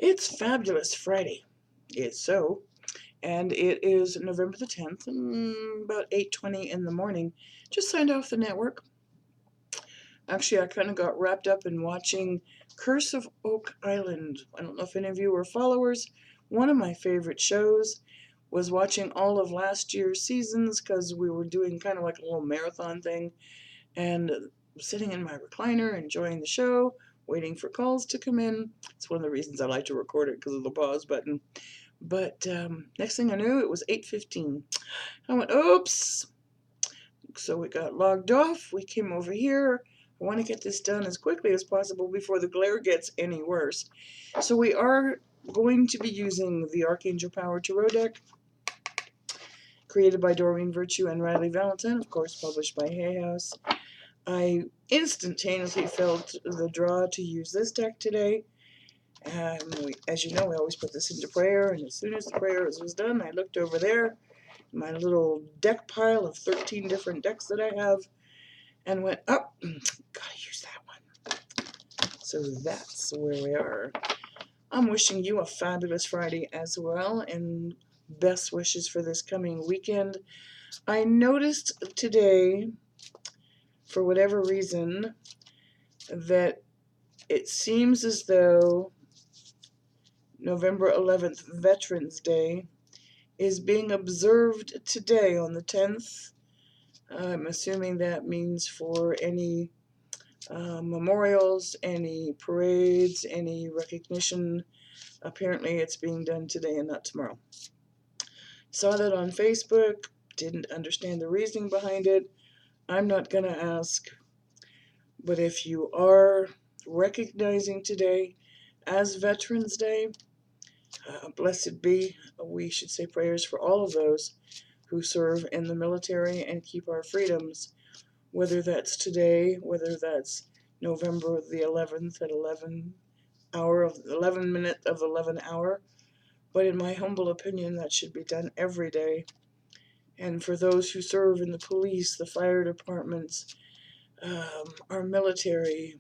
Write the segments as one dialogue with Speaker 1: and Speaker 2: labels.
Speaker 1: It's Fabulous Friday. It's so, and it is November the 10th, about 8:20 in the morning. Just signed off the network. Actually, I kind of got wrapped up in watching Curse of Oak Island. I don't know if any of you were followers. One of my favorite shows. Was watching all of last year's seasons because we were doing kind of like a little marathon thing, and sitting in my recliner enjoying the show, waiting for calls to come in. It's one of the reasons I like to record it because of the pause button. But next thing I knew, it was 8:15. I went, oops. So we got logged off. We came over here. I want to get this done as quickly as possible before the glare gets any worse. So we are going to be using the Archangel Power Tarot deck, created by Doreen Virtue and Riley Valentine, of course published by Hay House. I instantaneously felt the draw to use this deck today. As you know, we always put this into prayer, and as soon as the prayer was done, I looked over there, my little deck pile of 13 different decks that I have, and went, oh, gotta use that one. So that's where we are. I'm wishing you a fabulous Friday as well, and best wishes for this coming weekend. I noticed today, for whatever reason, that it seems as though November 11th, Veterans Day, is being observed today on the 10th. I'm assuming that means for any memorials, any parades, any recognition. Apparently it's being done today and not tomorrow. Saw that on Facebook, didn't understand the reasoning behind it. I'm not going to ask, but if you are recognizing today as Veterans Day, blessed be. We should say prayers for all of those who serve in the military and keep our freedoms, whether that's today, whether that's November the 11th at 11 minute of 11 hour. But in my humble opinion, that should be done every day. And for those who serve in the police, the fire departments, our military,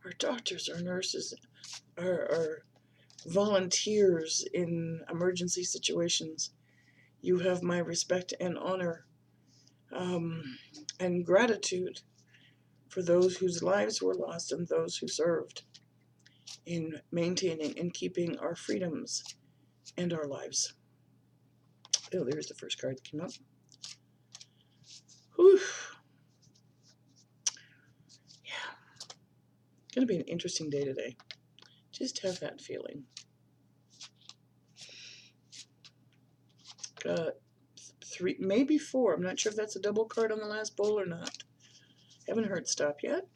Speaker 1: our doctors, our nurses, our volunteers in emergency situations, you have my respect and honor, and gratitude for those whose lives were lost and those who served in maintaining and keeping our freedoms and our lives. Oh, there's the first card that came up. Whew. Yeah. Going to be an interesting day today. Just have that feeling. Got 3, maybe 4. I'm not sure if that's a double card on the last bowl or not. Haven't heard stop yet.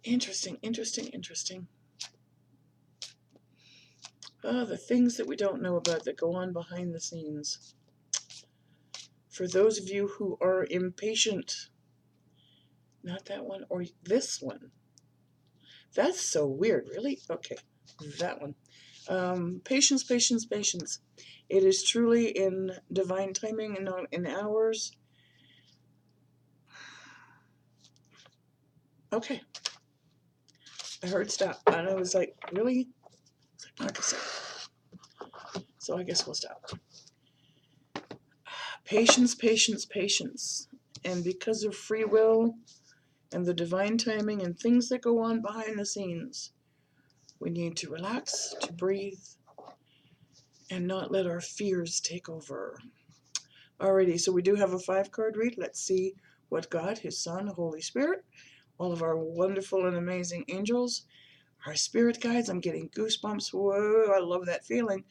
Speaker 1: Interesting, interesting, interesting. The things that we don't know about that go on behind the scenes. For those of you who are impatient, not that one, or this one. That's so weird, really? Okay, that one. Patience, patience, patience. It is truly in divine timing and not in hours. Okay. I heard stop, and I was like, really? So I guess we'll stop. Patience, patience, patience. And because of free will and the divine timing and things that go on behind the scenes, we need to relax, to breathe, and not let our fears take over. Alrighty, so we do have a 5-card read. Let's see what God, His Son, Holy Spirit, all of our wonderful and amazing angels, our spirit guides. I'm getting goosebumps. Whoa, I love that feeling.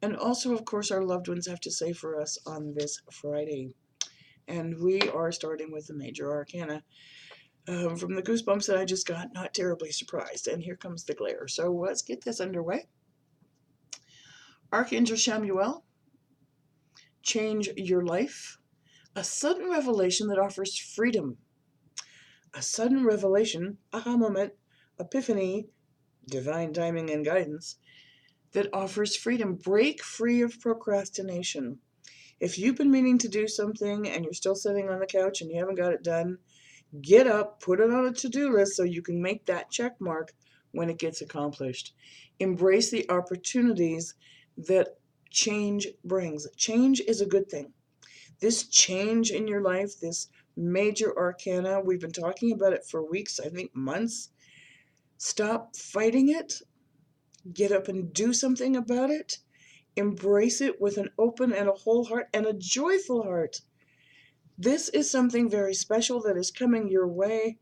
Speaker 1: And also, of course, our loved ones have to say for us on this Friday. And we are starting with the major arcana. From the goosebumps that I just got, not terribly surprised. And here comes the glare. So let's get this underway. Archangel Chamuel, change your life. A sudden revelation that offers freedom. A sudden revelation, aha moment, epiphany, divine timing and guidance, that offers freedom. Break free of procrastination. If you've been meaning to do something and you're still sitting on the couch and you haven't got it done, get up, put it on a to-do list so you can make that check mark when it gets accomplished. Embrace the opportunities that change brings. Change is a good thing. This change in your life, this major arcana, we've been talking about it for weeks, I think months. Stop fighting it. Get up and do something about it. Embrace it with an open and a whole heart and a joyful heart. This is something very special that is coming your way.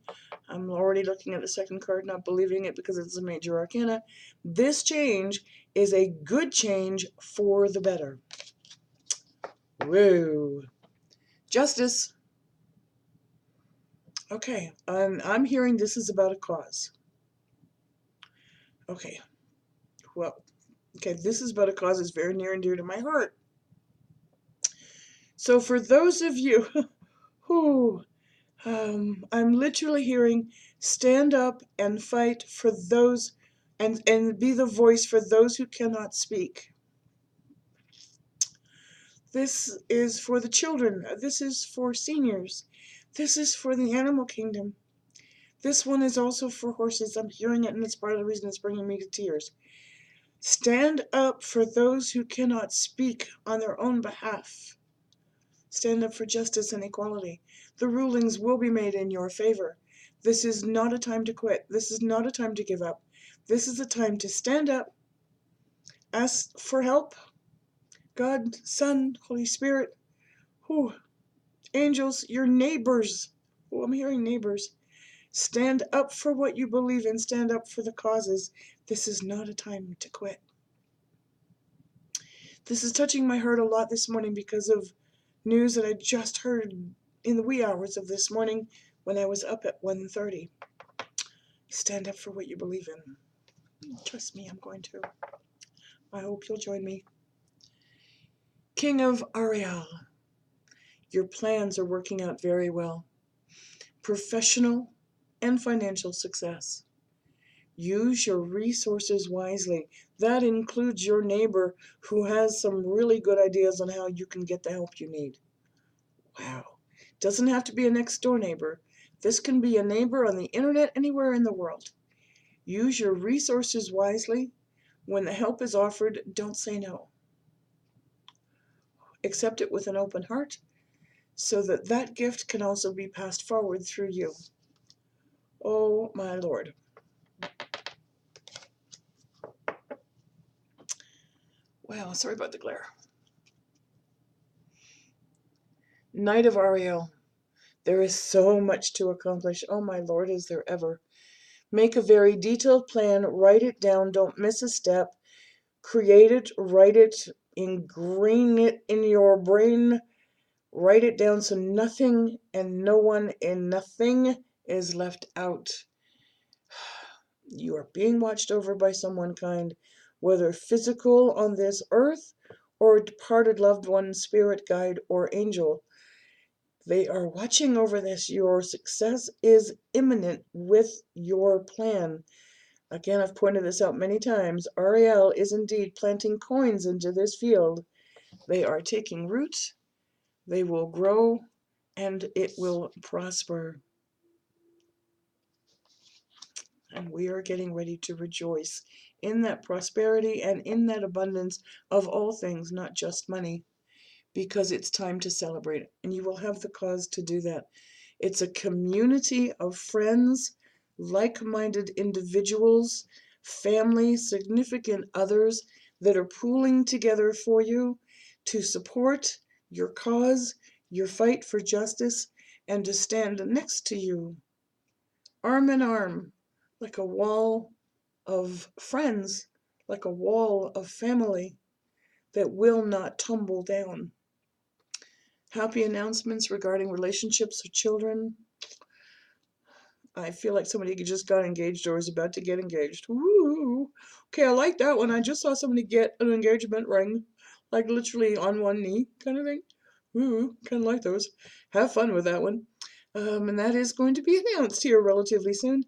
Speaker 1: I'm already looking at the second card, not believing it because it's a major arcana. This change is a good change for the better. Whoa. Justice. Okay, I'm hearing this is about a cause. Okay, well, okay, this is about a cause that's very near and dear to my heart. So for those of you who, I'm literally hearing stand up and fight for those, and be the voice for those who cannot speak. This is for the children. This is for seniors. This is for the animal kingdom. This one is also for horses. I'm hearing it, and it's part of the reason it's bringing me to tears. Stand up for those who cannot speak on their own behalf. Stand up for justice and equality. The rulings will be made in your favor. This is not a time to quit. This is not a time to give up. This is a time to stand up, ask for help. God, Son, Holy Spirit, angels, your neighbors. I'm hearing neighbors. Stand up for what you believe in. Stand up for the causes. This is not a time to quit. This is touching my heart a lot this morning because of news that I just heard in the wee hours of this morning when I was up at 1:30. Stand up for what you believe in. Trust me, I'm going to. I hope you'll join me. King of Ariel, your plans are working out very well. Professional and financial success. Use your resources wisely. That includes your neighbor who has some really good ideas on how you can get the help you need. Wow. Doesn't have to be a next door neighbor. This can be a neighbor on the internet anywhere in the world. Use your resources wisely. When the help is offered, don't say no. Accept it with an open heart so that that gift can also be passed forward through you. Oh, my Lord. Wow, sorry about the glare. Knight of Ariel. There is so much to accomplish. Oh, my Lord, is there ever. Make a very detailed plan. Write it down. Don't miss a step. Create it. Write it. Ingrain it in your brain. Write it down so nothing and no one and nothing is left out. You are being watched over by someone kind, whether physical on this earth or departed loved one, spirit guide, or angel. They are watching over this. Your success is imminent with your plan. Again, I've pointed this out many times. Ariel is indeed planting coins into this field. They are taking root, they will grow, and it will prosper. And we are getting ready to rejoice in that prosperity and in that abundance of all things, not just money, because it's time to celebrate. And you will have the cause to do that. It's a community of friends, like-minded individuals, family, significant others that are pooling together for you to support your cause, your fight for justice, and to stand next to you, arm in arm, like a wall of friends, like a wall of family that will not tumble down. Happy announcements regarding relationships with children. I feel like somebody just got engaged or is about to get engaged. Woo! Okay, I like that one. I just saw somebody get an engagement ring, like literally on one knee kind of thing. Ooh, kind of like those. Have fun with that one. And that is going to be announced here relatively soon.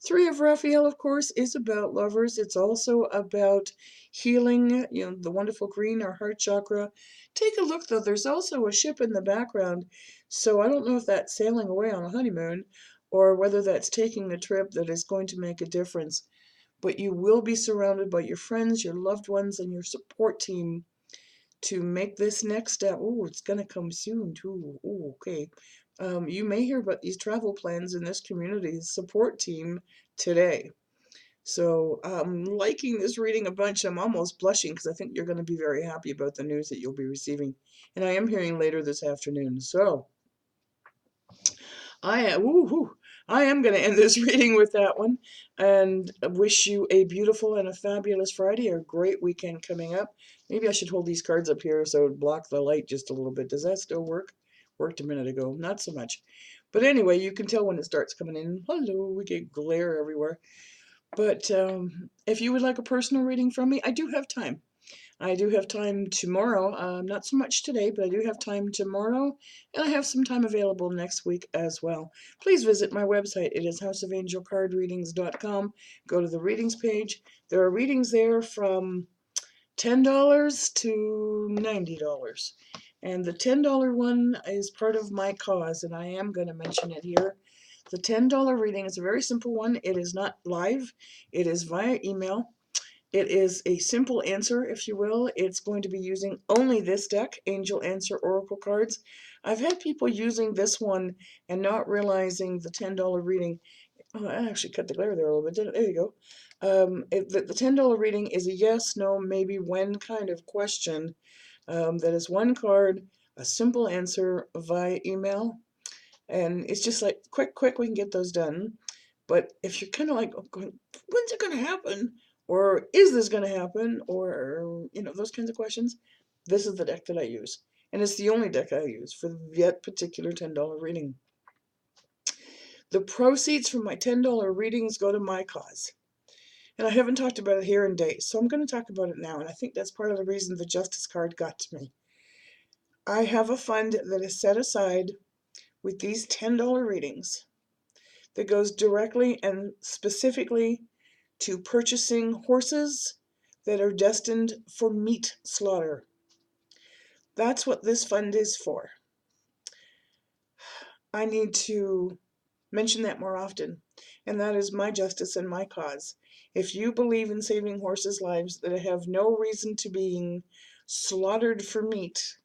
Speaker 1: Three of Raphael, of course, is about lovers. It's also about healing, the wonderful green, our heart chakra. Take a look, though. There's also a ship in the background. So I don't know if that's sailing away on a honeymoon or whether that's taking a trip that is going to make a difference. but you will be surrounded by your friends, your loved ones, and your support team to make this next step. Oh, it's going to come soon too. Oh, okay. You may hear about these travel plans in this community's support team today. So I'm liking this reading a bunch. I'm almost blushing because I think you're going to be very happy about the news that you'll be receiving. And I am hearing later this afternoon. So I am going to end this reading with that one and wish you a beautiful and a fabulous Friday, a great weekend coming up. Maybe I should hold these cards up here so it would block the light just a little bit. Does that still work? Worked a minute ago. Not so much. But anyway, you can tell when it starts coming in. Hello, we get glare everywhere. But if you would like a personal reading from me, I do have time. I do have time tomorrow, not so much today, but I do have time tomorrow, and I have some time available next week as well. Please visit my website. It is houseofangelcardreadings.com. Go to the readings page. There are readings there from $10 to $90. And the $10 one is part of my cause, and I am going to mention it here. The $10 reading is a very simple one. It is not live. It is via email. It is a simple answer, if you will. It's going to be using only this deck, Angel Answer Oracle cards. I've had people using this one and not realizing the $10 reading. Oh, I actually cut the glare there a little bit, didn't it? There you go. The $10 reading is a yes, no, maybe, when kind of question. That is one card, a simple answer via email. And it's just like, quick, we can get those done. But if you're kind of like, oh, when's it going to happen? Or is this going to happen? Or, those kinds of questions. This is the deck that I use. And it's the only deck I use for that particular $10 reading. The proceeds from my $10 readings go to my cause. And I haven't talked about it here in days, so I'm going to talk about it now. And I think that's part of the reason the Justice card got to me. I have a fund that is set aside with these $10 readings that goes directly and specifically to purchasing horses that are destined for meat slaughter. That's what this fund is for. I need to mention that more often, and that is my justice and my cause. If you believe in saving horses' lives that have no reason to being slaughtered for meat,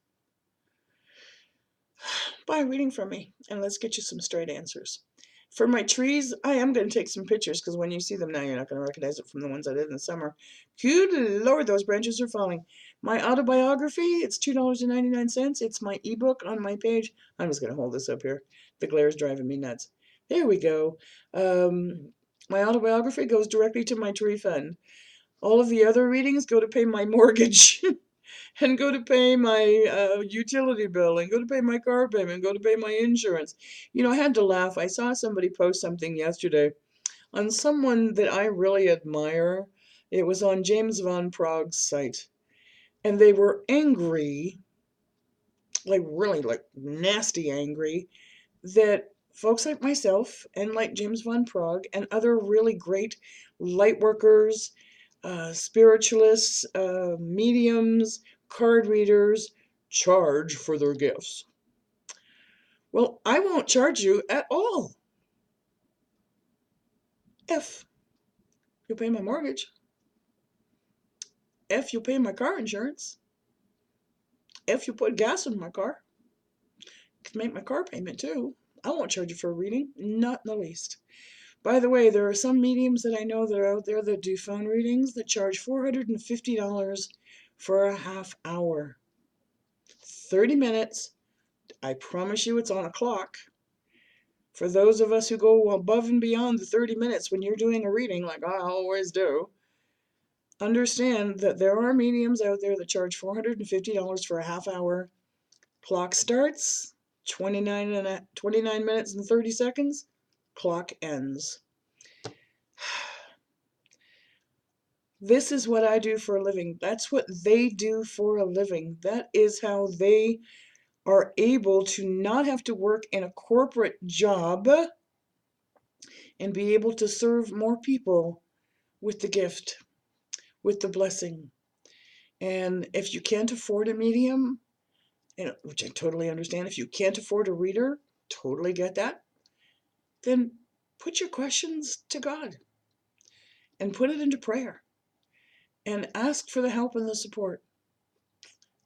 Speaker 1: buy a reading from me, and let's get you some straight answers. For my trees, I am going to take some pictures because when you see them now, you're not going to recognize it from the ones I did in the summer. Good Lord, those branches are falling. My autobiography, it's $2.99. It's my ebook on my page. I'm just going to hold this up here. The glare is driving me nuts. There we go. My autobiography goes directly to my tree fund. All of the other readings go to pay my mortgage. And go to pay my utility bill, and go to pay my car payment, go to pay my insurance. I had to laugh. I saw somebody post something yesterday on someone that I really admire. It was on James Van Prague's site. And they were angry, like really like nasty angry, that folks like myself and like James Van Prague and other really great light workers, spiritualists, mediums, card readers charge for their gifts. Well, I won't charge you at all if you pay my mortgage, if you pay my car insurance, if you put gas in my car, you can make my car payment too. I won't charge you for a reading, not in the least. By the way, there are some mediums that I know that are out there that do phone readings that charge $450 for a half hour. 30 minutes. I promise you it's on a clock. For those of us who go above and beyond the 30 minutes when you're doing a reading, like I always do, understand that there are mediums out there that charge $450 for a half hour. Clock starts, 29 minutes and 30 seconds. Clock ends. This is what I do for a living. That's what they do for a living. That is how they are able to not have to work in a corporate job and be able to serve more people with the gift, with the blessing. And if you can't afford a medium, which I totally understand, if you can't afford a reader, totally get that, then put your questions to God. and put it into prayer and ask for the help and the support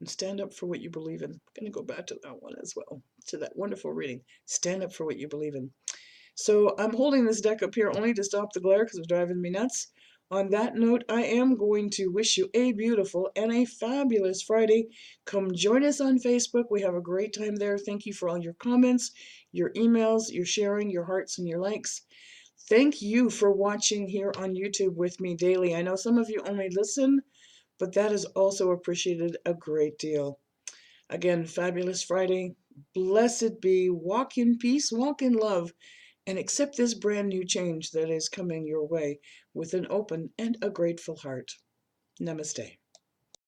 Speaker 1: and stand up for what you believe in. I'm going to go back to that one as well, to that wonderful reading. Stand up for what you believe in. So I'm holding this deck up here only to stop the glare because it's driving me nuts. On that note, I am going to wish you a beautiful and a fabulous Friday. Come join us on Facebook. We have a great time there. Thank you for all your comments, your emails, your sharing, your hearts, and your likes. Thank you for watching here on YouTube with me daily. I know some of you only listen, but that is also appreciated a great deal. Again, fabulous Friday. Blessed be. Walk in peace, walk in love, and accept this brand new change that is coming your way with an open and a grateful heart. Namaste.